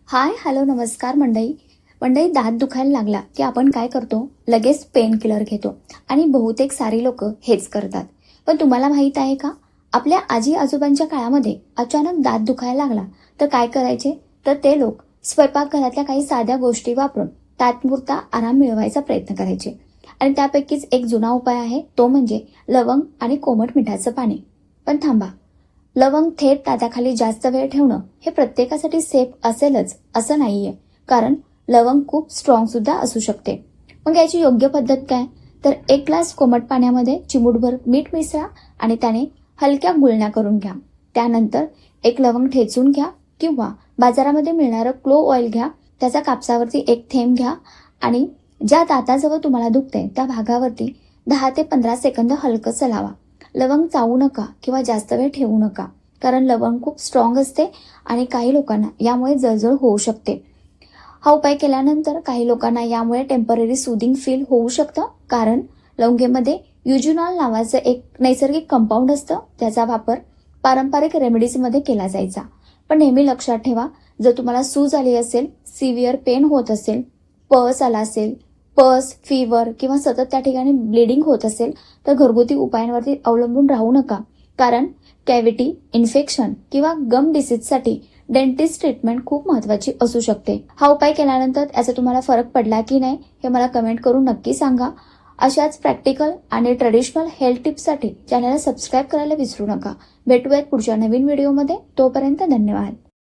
Hi hello नमस्कार मंडळी. दात दुखायला लागला की आपण काय करतो, लगेच पेन किलर घेतो आणि बहुतेक सारी लोक हेच करतात. पण तुम्हाला माहित आहे का, आपल्या आजी आजोबांच्या काळामध्ये अचानक दात दुखायला लागला तर काय करायचे, तर ते लोक स्वयंपाकघरातल्या काही साध्या गोष्टी वापरून तात्पुरता आराम मिळवायचा प्रयत्न करायचे. आणि त्यापैकीच एक जुना उपाय आहे, तो म्हणजे लवंग आणि कोमट मिठाचं पाणी. पण थांबा, लवंग थेट दाताखाली जास्त वेळ ठेवणं हे प्रत्येकासाठी सेफ असेलच असं नाहीये, कारण लवंग खूप स्ट्रॉंग सुद्धा असू शकते. मग याची योग्य पद्धत काय, तर एक ग्लास कोमट पाण्यामध्ये चिमूटभर मीठ मिसळा आणि त्याने हलक्या गुळण्या करून घ्या. त्यानंतर एक लवंग ठेचून घ्या किंवा बाजारामध्ये मिळणारं क्लोव्ह ऑइल घ्या. त्याचा कापसावरती एक थेंब घ्या आणि ज्या दाताजवळ तुम्हाला दुखते त्या भागावरती 10 ते 15 सेकंद हलकं लावा. लवंग चावू नका किंवा जास्त वेळ ठेवू नका, कारण लवंग खूप स्ट्रॉंग असते आणि काही लोकांना यामुळे जळजळ होऊ शकते. हा उपाय केल्यानंतर काही लोकांना यामुळे टेम्पररी सुदिंग फील होऊ शकतं, कारण लवंगेमध्ये युजुनॉल नावाचं एक नैसर्गिक कंपाऊंड असतं, त्याचा वापर पारंपरिक रेमेडीजमध्ये केला जायचा. पण नेहमी लक्षात ठेवा, जर तुम्हाला सूज आली असेल, सिव्हिअर पेन होत असेल, पस आला असेल, फीवर किंवा सतत त्या ठिकाणी ब्लिडिंग होत असेल, तर घरगुती उपायांवरती अवलंबून राहू नका, कारण कॅव्हिटी इन्फेक्शन किंवा गम डिसीजसाठी डेंटिस्ट ट्रीटमेंट खूप महत्त्वाची असू शकते. हा उपाय केल्यानंतर याचा तुम्हाला फरक पडला की नाही हे मला कमेंट करून नक्की सांगा. अशाच प्रॅक्टिकल आणि ट्रेडिशनल हेल्थ टिप्ससाठी चॅनलला सबस्क्राईब करायला विसरू नका. भेटूयात पुढच्या नवीन व्हिडिओमध्ये. तोपर्यंत धन्यवाद.